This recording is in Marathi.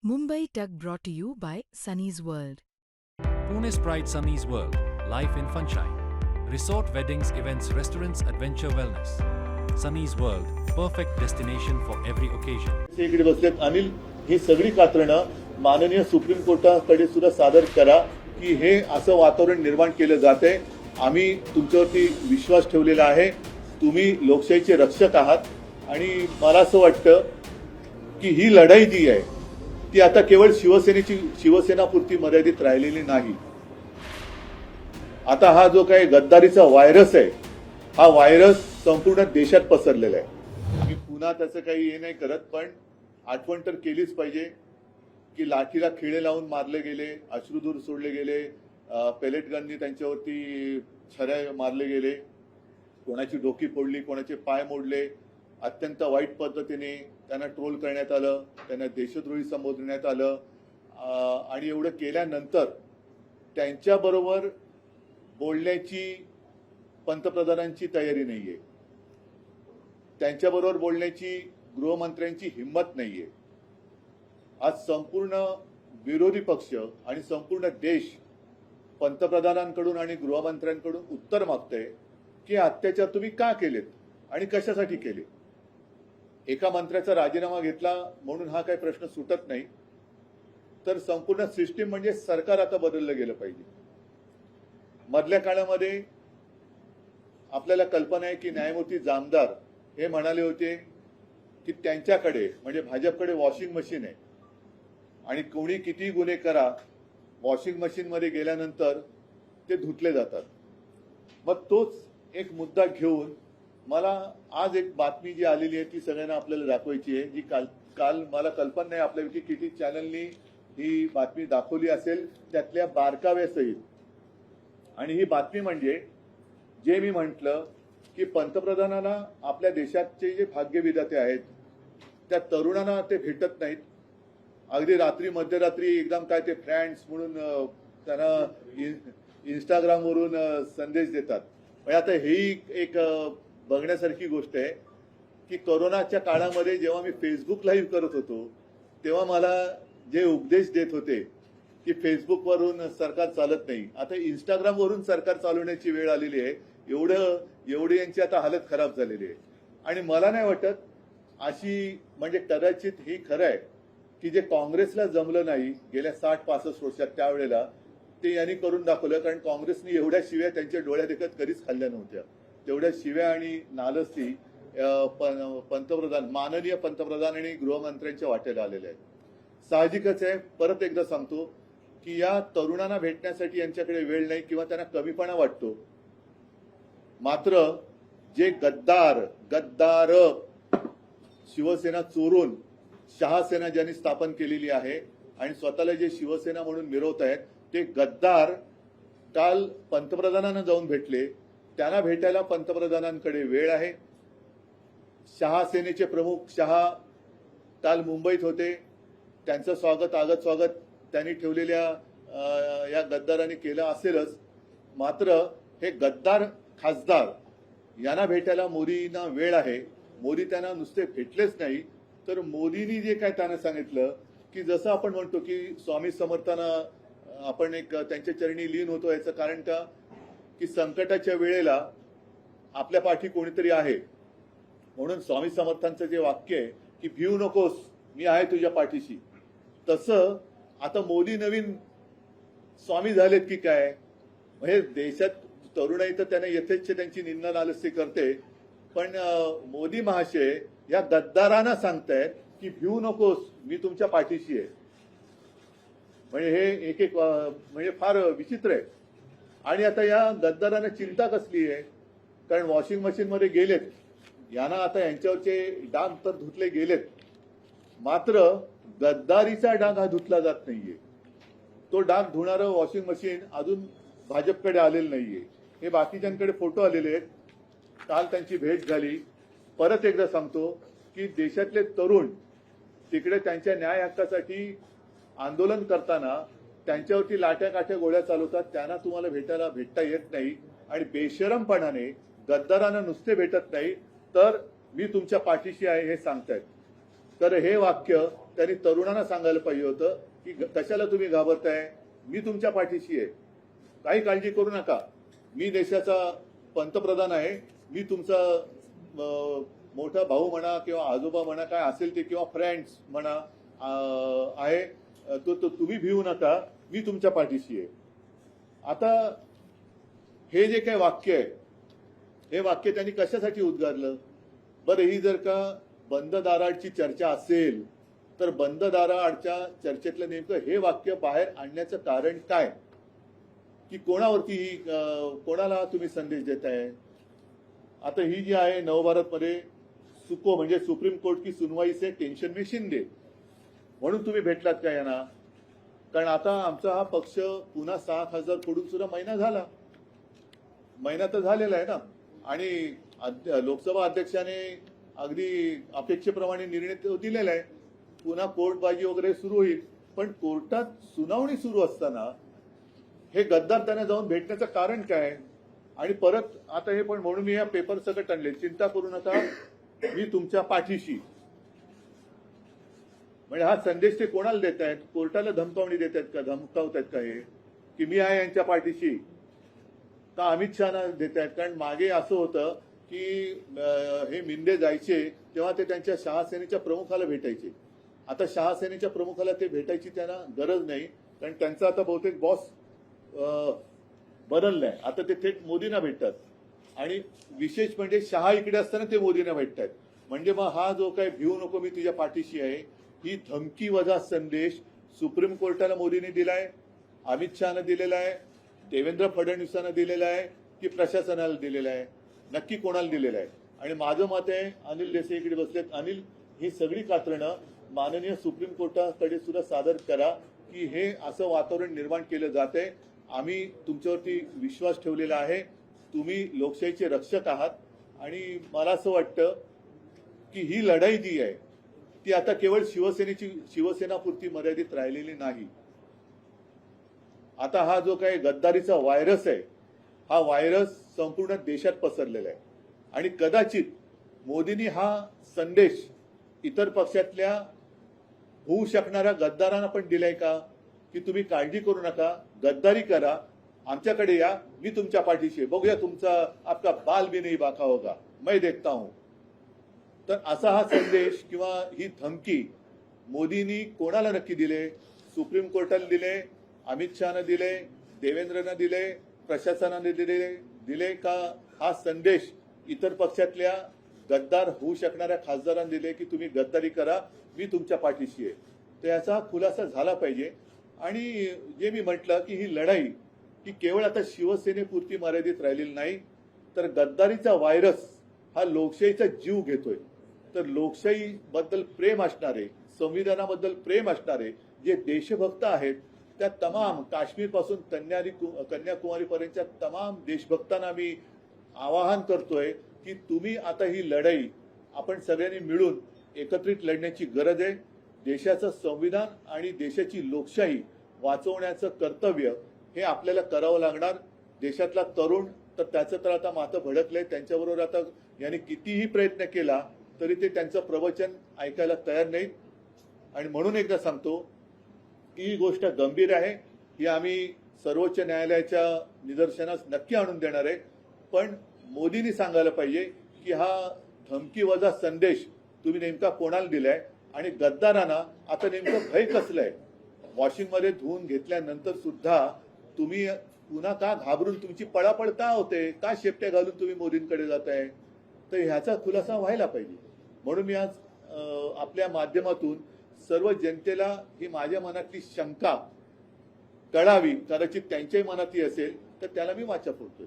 Mumbai Tug brought to you by Sunny's World. Pune's Pride Sunny's World, life in funshine. Resort weddings, events, restaurants, adventure wellness. Sunny's World, perfect destination for every occasion. इकडे बसलेत अनिल, ही सगळी कात्रणं माननीय सुप्रीम कोर्टाकडे सुद्धा सादर करा की हे असं वातावरण निर्माण केलं जाते. आम्ही तुमच्यावरती विश्वास ठेवलेला आहे. तुम्ही लोकशाहीचे रक्षक आहात आणि मला असं वाटतं की ही लढाई जी आहे ती आता केवळ शिवसेनापुरती मर्यादित राहिलेली नाही. आता हा जो काही गद्दारीचा व्हायरस आहे, हा व्हायरस संपूर्ण देशात पसरलेला आहे. आम्ही पुन्हा त्याचं काही हे नाही करत, पण आठवण तर केलीच पाहिजे की लाठीला खिळे लावून मारले गेले, अश्रुधूर सोडले गेले, पेलेट गननी त्यांच्यावरती छऱ्या मारले गेले, कोणाची डोकी फोडली, कोणाचे पाय मोडले, अत्यंत वाईट पद्धतीने त्यांना ट्रोल करण्यात आलं, त्यांना देशद्रोही संबोधण्यात आलं. आणि एवढं केल्यानंतर त्यांच्याबरोबर बोलण्याची पंतप्रधानांची तयारी नाहीये, त्यांच्याबरोबर बोलण्याची गृहमंत्र्यांची हिंमत नाहीये. आज संपूर्ण विरोधी पक्ष आणि संपूर्ण देश पंतप्रधानांकडून आणि गृहमंत्र्यांकडून उत्तर मागतोय की अत्याचार तुम्ही का केलेत आणि कशासाठी केले. एका मंत्र्याचा राजीनामा घेतला म्हणून हा काही प्रश्न सुटत नाही, तर संपूर्ण सिस्टीम म्हणजे सरकार आता बदललं गेलं पाहिजे. मधल्या काळामध्ये आपल्याला कल्पना आहे की न्यायमूर्ती जामदार हे म्हणाले होते की त्यांच्याकडे म्हणजे भाजपकडे वॉशिंग मशीन आहे आणि कोणी किती गुन्हे करा, वॉशिंग मशीन मध्ये गेल्यानंतर ते धुतले जातात. मग तोच एक मुद्दा घेऊन मला आज एक बातमी जी आलेली आहे ती सगळ्यांना आपल्याला दाखवायची आहे. जी काल मला कल्पना नाही आपल्यापैकी किती चॅनलनी ही बातमी दाखवली असेल, त्यातल्या बारकाव्यासहित. आणि ही बातमी म्हणजे जे मी म्हटलं की पंतप्रधानांना आपल्या देशाचे जे भाग्यविधाते आहेत त्या तरुणांना ते भेटत नाहीत. अगदी रात्री मध्यरात्री एकदम काय ते फ्रेंड्स म्हणून त्यांना इंस्टाग्रामवरून संदेश देतात. म्हणजे आता ही एक बघण्यासारखी गोष्ट आहे की कोरोनाच्या काळामध्ये जेव्हा मी फेसबुक लाईव्ह करत होतो तेव्हा मला जे उपदेश देत होते की फेसबुकवरून सरकार चालत नाही, आता इंस्टाग्रामवरून सरकार चालवण्याची वेळ आलेली आहे. एवढी यांची आता हालत खराब झालेली आहे. आणि मला नाही वाटत अशी म्हणजे कदाचित ही खरं आहे की जे काँग्रेसला जमलं नाही गेल्या 60-65 वर्षात त्यावेळेला ते यांनी करून दाखवलं. कारण काँग्रेसने एवढ्या शिव्या त्यांच्या डोळ्या देखत कधीच खाल्ल्या नव्हत्या. तेवढ्या शिव्या आणि नालस्ती माननीय पंतप्रधान आणि गृहमंत्र्यांच्या वाटेला आलेल्या आहेत. साहजिकच आहे, परत एकदा सांगतो की या तरुणांना भेटण्यासाठी यांच्याकडे वेळ नाही किंवा त्यांना कमीपणा वाटतो. मात्र जे गद्दार शिवसेना चोरून शहासेना ज्यांनी स्थापन केलेली आहे आणि स्वतःला जे शिवसेना म्हणून मिरवत आहेत ते गद्दार काल पंतप्रधानांना जाऊन भेटले. त्यांना भेटायला पंतप्रधानांकडे वेळ आहे. शहासेनेचे प्रमुख शहा काल मुंबईत होते. त्यांचं स्वागत त्यांनी ठेवलेल्या या गद्दारांनी केलं असेलच. मात्र हे गद्दार खासदार यांना भेटायला मोदींना वेळ आहे. मोदी त्यांना नुसते भेटलेच नाही, तर मोदींनी जे काय त्यांना सांगितलं की जसं आपण म्हणतो की स्वामी समर्थांना आपण एक त्यांच्या चरणी लीन होतो, याचं कारण का की संकटाच्या वेळेला आपल्या पाठी कोणीतरी आहे. म्हणून स्वामी समर्थांचं जे वाक्य आहे की भिवू नकोस, मी आहे तुझ्या पाठीशी, तसं आता मोदी नवीन स्वामी झालेत की काय. म्हणजे देशात तरुणाई तर त्यांना यथेच्छ त्यांची निंदा नालस्ती करते, पण मोदी महाशय या गद्दारांना सांगतायत की भिवू नकोस, मी तुमच्या पाठीशी आहे. म्हणजे हे एक म्हणजे फार विचित्र आहे. आणि आता या गद्दारांना चिंता कसली आहे, कारण वॉशिंग मशीन मध्ये गेलेत, यांना आता यांच्यावरचे डाग तर धुतले गेलेत, मात्र गद्दारीचा डाग हा धुतला जात नाहीये. तो डाग धुणारं वॉशिंग मशीन अजून भाजपकडे आलेलं नाहीये. हे बाकीच्यांकडे फोटो आलेले आहेत. काल त्यांची भेट झाली. परत एकदा सांगतो की देशातले तरुण तिकडे त्यांच्या न्याय हक्कासाठी आंदोलन करताना त्यांच्यावरती लाट्या काठ्या गोळ्या चालवतात. त्यांना तुम्हाला भेटता येत नाही आणि बेशरमपणाने गद्दारांना नुसते भेटत नाही, तर मी तुमच्या पाठीशी आहे हे सांगतायत. तर हे वाक्य त्यांनी तरुणांना सांगायला पाहिजे होतं की कशाला तुम्ही घाबरताय, मी तुमच्या पाठीशी आहे, काही काळजी करू नका, मी देशाचा पंतप्रधान आहे, मी तुमचा मोठा भाऊ म्हणा किंवा आजोबा म्हणा काय असेल ते किंवा फ्रेंड्स म्हणा आहे, तो तुम्ही भिवू नका, मी तुमच्या पाठीशी आहे. आता हे जे काही वाक्य आहे, हे वाक्य त्यांनी कशासाठी उद्गारलं बरं? ही जर का बंद दाराआडची चर्चा असेल तर बंद दाराआडच्या चर्चेतलं नेमकं हे वाक्य बाहेर आणण्याचं कारण काय? की कोणावरती ही कोणाला तुम्ही संदेश देताय? आता ही जी आहे नवभारतमध्ये सुको म्हणजे सुप्रीम कोर्ट की सुनवाई से टेन्शन में शिंदे म्हणून तुम्ही भेटलात का यांना? कारण आता आमचा हा पक्ष पुन्हा 6 खासदार फोडून सुद्धा महिना तर झालेला आहे ना, आणि लोकसभा अध्यक्षाने अगदी अपेक्षेप्रमाणे निर्णय दिलेला आहे. पुन्हा कोर्टबाजी वगैरे सुरू होईल, पण कोर्टात सुनावणी सुरू असताना हे गद्दार त्यांना जाऊन भेटण्याचं कारण काय? आणि परत आता हे पण म्हणून मी या पेपर सकट आणले, चिंता करू नका, मी तुमच्या पाठीशी. म्हणजे हा संदेश ते कोणाला देत आहेत? कोर्टाला धमकावणी देत आहेत का, धमकावत आहेत का हे की मी आहे यांच्या पाठीशी? का अमित शहाना देत आहेत? कारण मागे असं होतं की हे मिंदे जायचे तेव्हा ते त्यांच्या शहासेनेच्या प्रमुखाला भेटायचे. आता शहासेनेच्या प्रमुखाला ते भेटायची त्यांना गरज नाही, कारण त्यांचा आता बहुतेक बॉस बदललाय. आता ते थेट मोदींना भेटतात, आणि विशेष म्हणजे शहा इकडे असताना ते मोदींना भेटतात. म्हणजे मग हा जो काय भिवू नको मी तुझ्या पाठीशी आहे, ही धमकी वजा संदेश सुप्रीम कोर्टाला मोदींनी दिलाय, अमित शहानं दिलेला आहे, देवेंद्र फडणवीसांना दिलेला आहे की प्रशासनाला दिलेला आहे? नक्की कोणाला दिलेला आहे? आणि माझं मत आहे, अनिल देसाई इकडे बसलेत, अनिल, ही सगळी कात्रणं माननीय सुप्रीम कोर्टाकडे सुद्धा सादर करा की हे असं वातावरण निर्माण केलं जात आहे. आम्ही तुमच्यावरती विश्वास ठेवलेला आहे, तुम्ही लोकशाहीचे रक्षक आहात, आणि मला असं वाटतं की ही लढाई जी आहे ती आता केवळ शिवसेनापुरती मर्यादित राहिलेली नाही. आता हा जो काही गद्दारीचा व्हायरस आहे, हा व्हायरस संपूर्ण देशात पसरलेला आहे, आणि कदाचित मोदींनी हा संदेश इतर पक्षातल्या होऊ शकणाऱ्या गद्दारांना पण दिलाय का की तुम्ही काळजी करू नका, गद्दारी करा, आमच्याकडे या, मी तुमच्या पाठीशी आहे, बघूया तुमचा आपका बाल भी नहीं बाका होगा, मैं देखता हूं. तर असा हा संदेश किंवा ही धमकी मोदींनी कोणाला नक्की दिले? सुप्रीम कोर्टाला दिले, अमित शहानं दिले, देवेंद्रनं दिले, प्रशासनाने दिले का हा संदेश इतर पक्षातल्या गद्दार होऊ शकणाऱ्या खासदारांना दिले की तुम्ही गद्दारी करा, मी तुमच्या पाठीशी आहे? तर याचा खुलासा झाला पाहिजे. आणि जे मी म्हटलं की ही लढाई ही केवळ आता शिवसेनेपुरती मर्यादित राहिलेली नाही, तर गद्दारीचा व्हायरस हा लोकशाहीचा जीव घेतोय. तर लोकशाहीबद्दल प्रेम असणारे, संविधानाबद्दल प्रेम असणारे जे देशभक्त आहेत, त्या तमाम काश्मीरपासून कन्याकुमारीपर्यंतच्या तमाम देशभक्तांना मी आवाहन करतोय की तुम्ही आता ही लढाई आपण सगळ्यांनी मिळून एकत्रित लढण्याची गरज आहे. देशाचं संविधान आणि देशाची लोकशाही वाचवण्याचं कर्तव्य हे आपल्याला करावं लागणार. देशातला तरुण तर त्याचं तर आता माथं भडकलंय, त्यांच्याबरोबर आता यांनी कितीही प्रयत्न केला तरी ते त्यांचं प्रवचन ऐकायला तयार नाहीत. आणि म्हणून एकदा सांगतो की ही गोष्ट गंभीर आहे, ही आम्ही सर्वोच्च न्यायालयाच्या निदर्शनास नक्की आणून देणार आहे. पण मोदींनी सांगायला पाहिजे की हा धमकी वजा संदेश तुम्ही नेमका कोणाला दिलाय, आणि गद्दारांना आता नेमकं भय कसलंय? वॉशिंगमध्ये धुवून घेतल्यानंतर सुद्धा तुम्ही पुन्हा का घाबरून तुमची पळापळ का होते, का शेपट्या घालून तुम्ही मोदींकडे जाताय? तर ह्याचा खुलासा व्हायला पाहिजे. म्हणून मी आज आपल्या माध्यमातून सर्व जनतेला ही माझ्या मनातली शंका कळावी, कदाचित त्यांच्याही मनातली असेल तर त्याला मी वाचा फोडतोय.